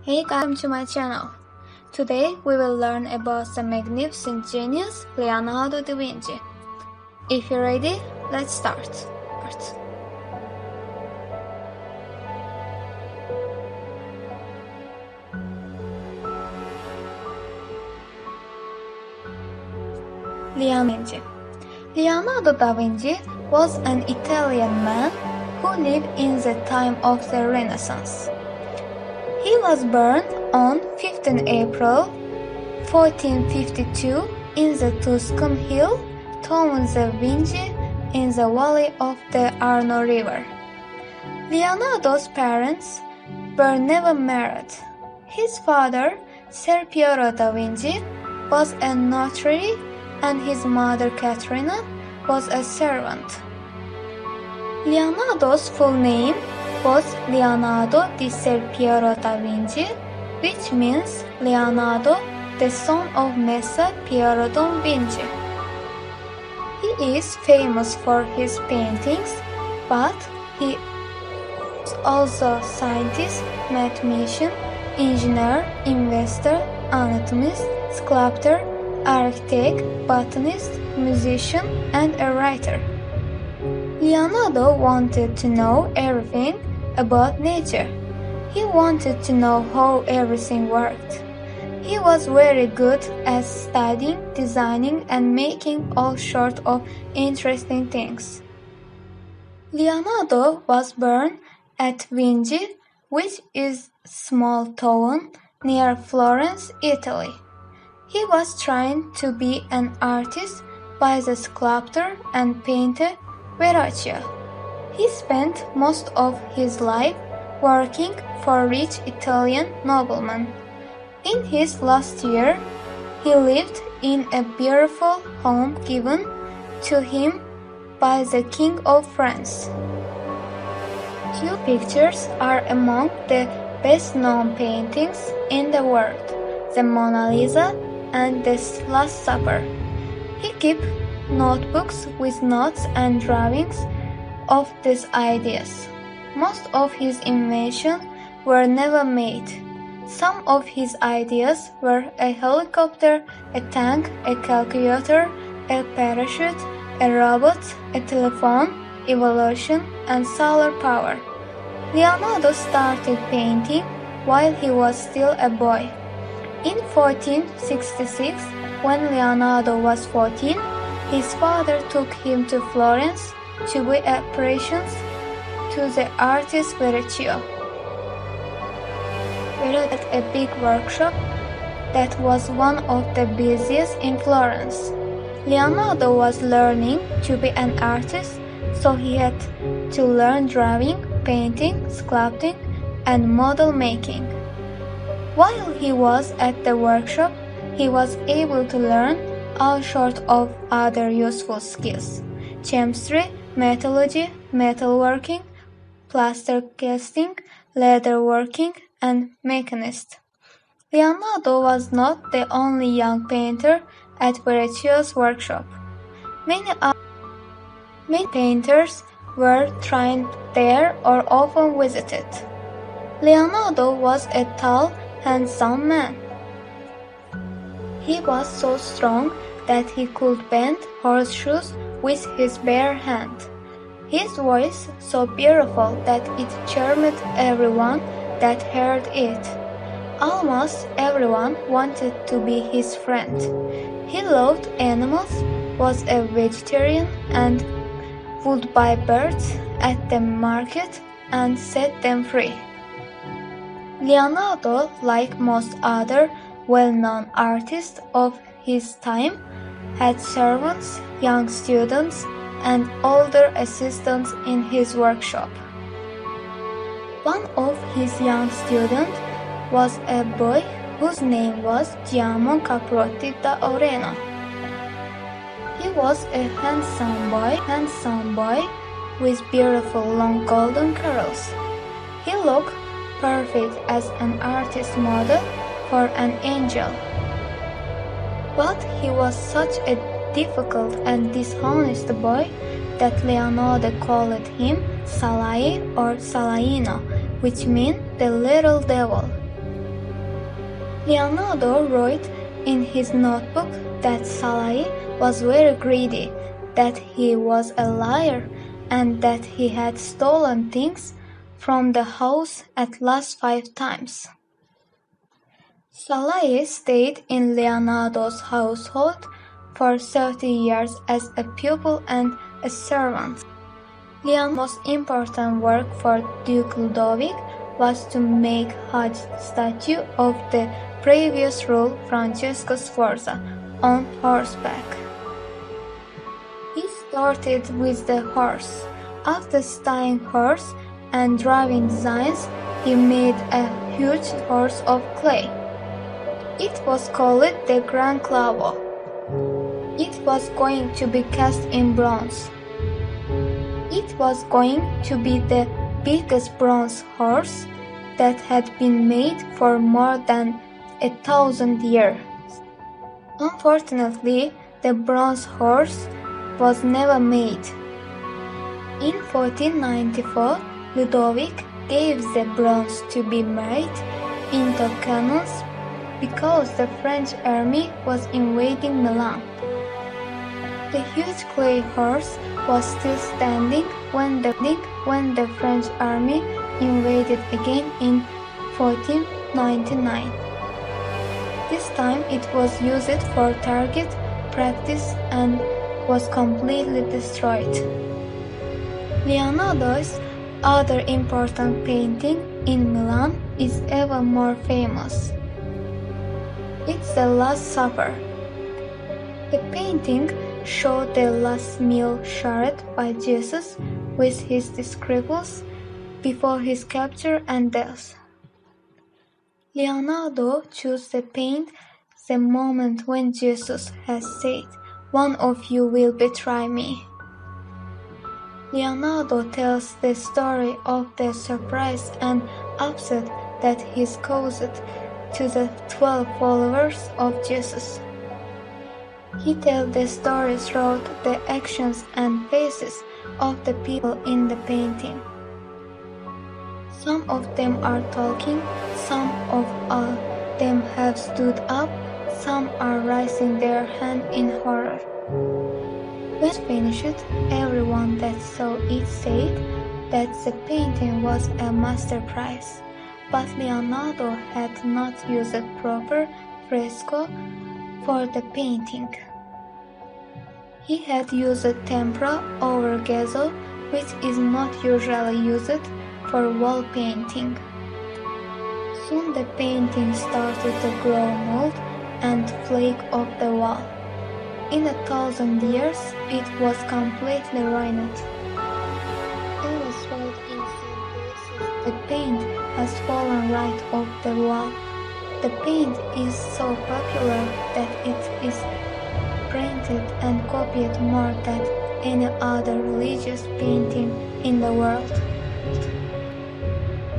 Hey guys, welcome to my channel. Today we will learn about the magnificent genius Leonardo da Vinci. If you're ready, let's start. Leonardo da Vinci was an Italian man who lived in the time of the Renaissance. He was born on 15 April 1452 in the Tuscan hill town the Vinci in the valley of the Arno River. Leonardo's parents were never married. His father, Ser Piero da Vinci, was a notary and his mother Caterina was a servant. Leonardo's full name was Leonardo di Ser Piero da Vinci, which means Leonardo, the son of Messer Piero da Vinci. He is famous for his paintings, but he was also scientist, mathematician, engineer, investor, anatomist, sculptor, architect, botanist, musician, and a writer. Leonardo wanted to know everything about nature. He wanted to know how everything worked. He was very good at studying, designing, and making all sorts of interesting things. Leonardo was born at Vinci, which is a small town near Florence, Italy. He was trained to be an artist by the sculptor and painter Verrocchio. He spent most of his life working for rich Italian noblemen. In his last year, he lived in a beautiful home given to him by the King of France. Two pictures are among the best-known paintings in the world, the Mona Lisa and the Last Supper. He kept notebooks with notes and drawings of these ideas. Most of his inventions were never made. Some of his ideas were a helicopter, a tank, a calculator, a parachute, a robot, a telephone, evolution, and solar power. Leonardo started painting while he was still a boy. In 1466, when Leonardo was 14, his father took him to Florence to be apprenticed to the artist Verrocchio. Verrocchio had a big workshop that was one of the busiest in Florence. Leonardo was learning to be an artist, so he had to learn drawing, painting, sculpting, and model making. While he was at the workshop, he was able to learn all sorts of other useful skills: chemistry, metallurgy, metalworking, plaster casting, leatherworking, and mechanist. Leonardo was not the only young painter at Verrocchio's workshop. Many painters were trained there or often visited. Leonardo was a tall, handsome man. He was so strong that he could bend horseshoes with his bare hand. His voice so beautiful that it charmed everyone that heard it. Almost everyone wanted to be his friend. He loved animals, was a vegetarian, and would buy birds at the market and set them free. Leonardo, like most other well-known artists of his time, had servants, young students, and older assistants in his workshop. One of his young students was a boy whose name was Giacomo Caprotti da Oreno. He was a handsome boy with beautiful long golden curls. He looked perfect as an artist model for an angel. But he was such a difficult and dishonest boy that Leonardo called him Salai or Salaino, which means the little devil. Leonardo wrote in his notebook that Salai was very greedy, that he was a liar, and that he had stolen things from the house at least 5 times. Salai stayed in Leonardo's household for 30 years as a pupil and a servant. Leonardo's most important work for Duke Ludovic was to make a statue of the previous ruler Francesco Sforza on horseback. He started with the horse. After studying horse and driving designs, he made a huge horse of clay. It was called the Gran Clavo. It was going to be cast in bronze. It was going to be the biggest bronze horse that had been made for more than 1,000 years. Unfortunately, the bronze horse was never made. In 1494, Ludovic gave the bronze to be made into cannons because the French army was invading Milan. The huge clay horse was still standing when the French army invaded again in 1499. This time it was used for target practice and was completely destroyed. Leonardo's other important painting in Milan is even more famous. It's The Last Supper. The painting showed the last meal shared by Jesus with his disciples before his capture and death. Leonardo chose to paint the moment when Jesus has said, "One of you will betray me." Leonardo tells the story of the surprise and upset that he's caused to the 12 followers of Jesus. He tells the story through the actions and faces of the people in the painting. Some of them are talking, some of them have stood up, some are raising their hand in horror. When it finished, everyone that saw it said that the painting was a masterpiece, but Leonardo had not used proper fresco for the painting. He had used tempera over gesso, which is not usually used for wall painting. Soon the painting started to grow mold and flake off the wall. In 1,000 years, it was completely ruined. Illustrated in some places, the paint has fallen right off the wall. The paint is so popular that it is printed and copied more than any other religious painting in the world.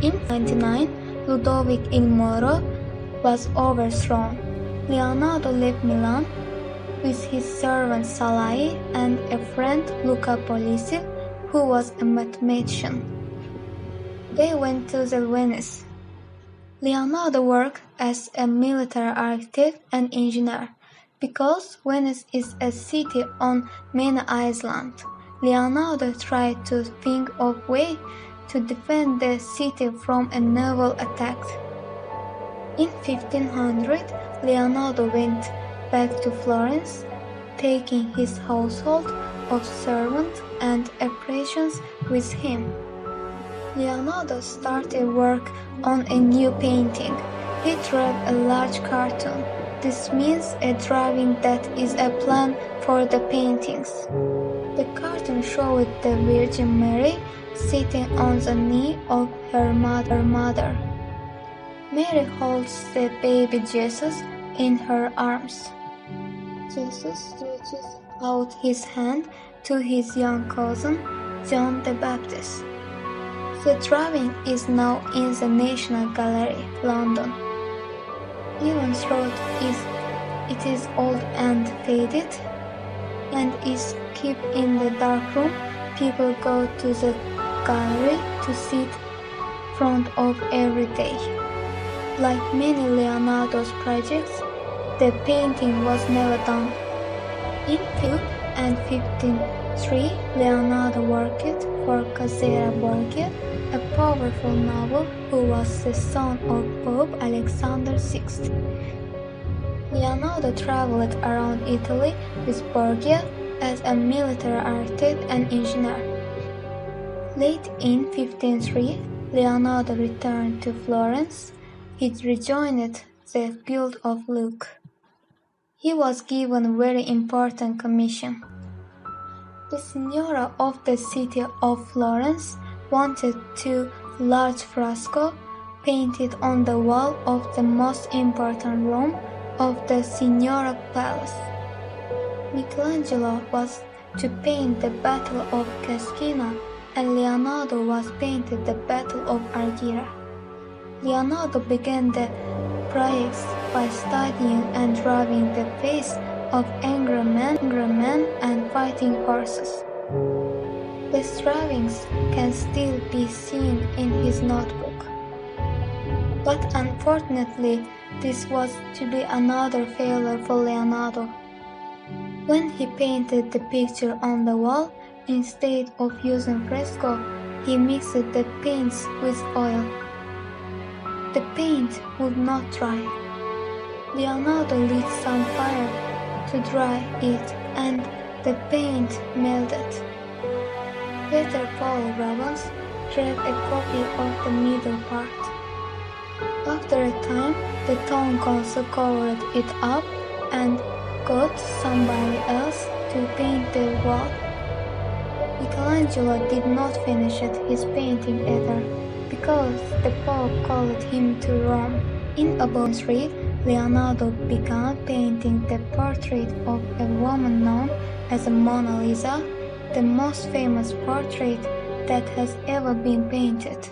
In 1999, Ludovic il Moro was overthrown. Leonardo left Milan with his servant Salai and a friend Luca Polisi, who was a mathematician. They went to Venice. Leonardo worked as a military architect and engineer. Because Venice is a city on many islands, Leonardo tried to think of ways to defend the city from a naval attack. In 1500, Leonardo went back to Florence, taking his household of servants and apparitions with him. Leonardo started work on a new painting. He drew a large cartoon. This means a drawing that is a plan for the paintings. The cartoon showed the Virgin Mary sitting on the knee of her mother. Mary holds the baby Jesus in her arms. Jesus stretches out his hand to his young cousin, John the Baptist. The drawing is now in the National Gallery, London. Even though it is old and faded, and is kept in the dark room, people go to the gallery to sit front of every day. Like many Leonardo's projects, the painting was never done. In 1553, Leonardo worked for Casera Borgia, a powerful noble who was the son of Pope Alexander VI. Leonardo traveled around Italy with Borgia as a military architect and engineer. Late in 1503, Leonardo returned to Florence. He rejoined the Guild of Luke. He was given a very important commission. The Signora of the city of Florence wanted 2 large frescoes painted on the wall of the most important room of the Signora Palace. Michelangelo was to paint the Battle of Cascina, and Leonardo was painted the Battle of Argira. Leonardo began the projects by studying and drawing the face of angry men and fighting horses. These drawings can still be seen in his notebook. But unfortunately, this was to be another failure for Leonardo. When he painted the picture on the wall, instead of using fresco, he mixed the paints with oil. The paint would not dry. Leonardo lit some fire to dry it, and the paint melted. Peter Paul Rubens drew a copy of the middle part. After a time, the town council covered it up and got somebody else to paint the wall. Michelangelo did not finish his painting either, because the Pope called him to Rome. In about 3, Leonardo began painting the portrait of a woman known as Mona Lisa, the most famous portrait that has ever been painted.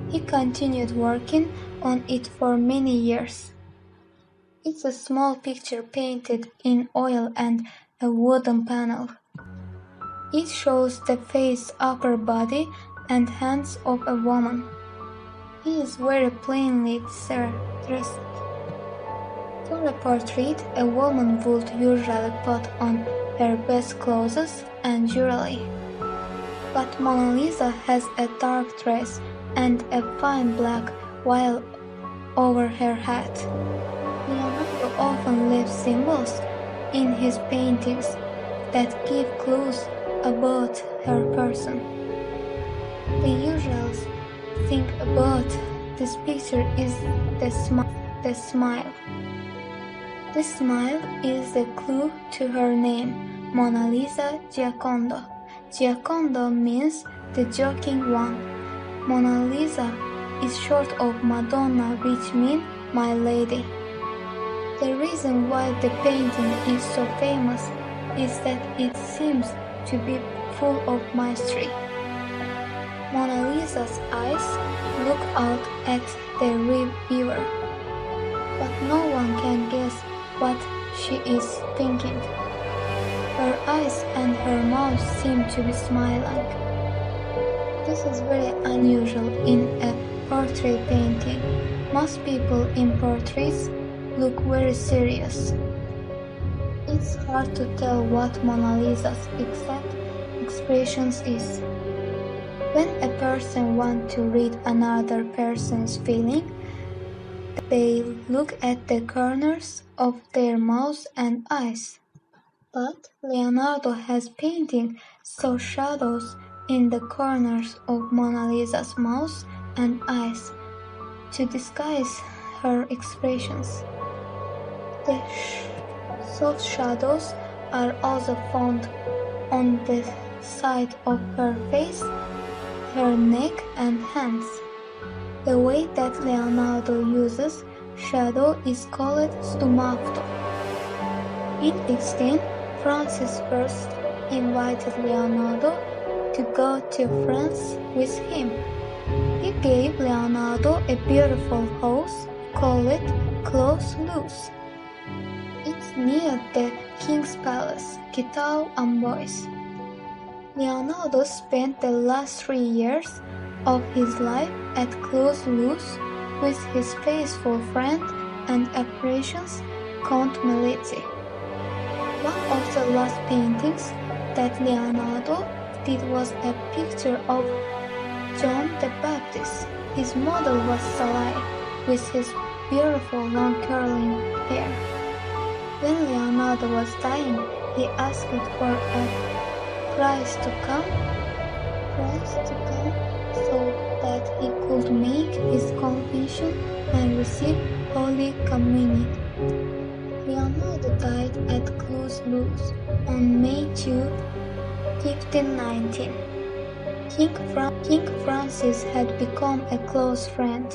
He continued working on it for many years. It's a small picture painted in oil and a wooden panel. It shows the face, upper body, and hands of a woman. He is very plainly dressed. For a portrait, a woman would usually put on her best clothes and jewelry. But Mona Lisa has a dark dress and a fine black veil over her head. Leonardo often leaves symbols in his paintings that give clues about her person. The usual thing about this picture is the smile. The smile is the clue to her name, Mona Lisa Giocondo. Giocondo means the joking one. Mona Lisa is short of Madonna, which means my lady. The reason why the painting is so famous is that it seems to be full of mystery. Mona Lisa's eyes look out at the viewer, but no one can guess what she is thinking. Her eyes and her mouth seem to be smiling. This is very unusual in a portrait painting. Most people in portraits look very serious. It's hard to tell what Mona Lisa's exact expressions is. When a person wants to read another person's feeling, they look at the corners of their mouth and eyes. But Leonardo has painted so shadows in the corners of Mona Lisa's mouth and eyes to disguise her expressions. The soft shadows are also found on the side of her face, her neck and hands. The way that Leonardo uses shadow is called sfumato. In 16, Francis I invited Leonardo to go to France with him. He gave Leonardo a beautiful house called Clos Luce. It's near the King's Palace, Quito-Amboise. Leonardo spent the last 3 years of his life at Clos Luce with his faithful friend and apprentice, Count Melizzi. One of the last paintings that Leonardo did was a picture of John the Baptist. His model was Salai, with his beautiful long curling hair. When Leonardo was dying, he asked for a priest to come so that he could make his confession and receive Holy Communion. Leonardo died at Cluse on May 2, 1519. King Francis had become a close friend.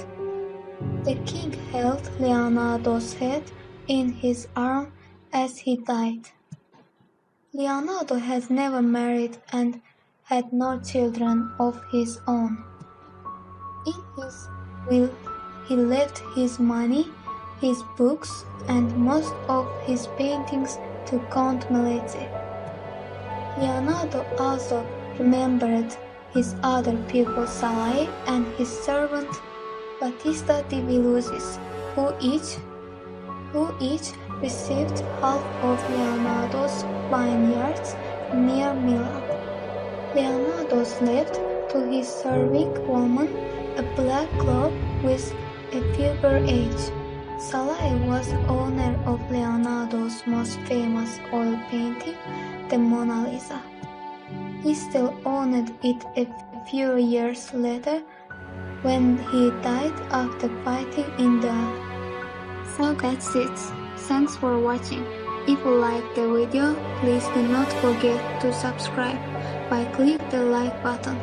The king held Leonardo's head in his arm as he died. Leonardo had never married and had no children of his own. In his will, he left his money, his books, and most of his paintings to Count Melizzi. Leonardo also remembered his other pupil Salai and his servant Battista di Villusis, who each received half of Leonardo's vineyards near Milan. Leonardo left to his serving woman a black cloth with a silver edge. Salai was owner of Leonardo's most famous oil painting, the Mona Lisa. He still owned it a few years later when he died after fighting in death. So that's it. Thanks for watching. If you liked the video, please do not forget to subscribe by clicking the like button.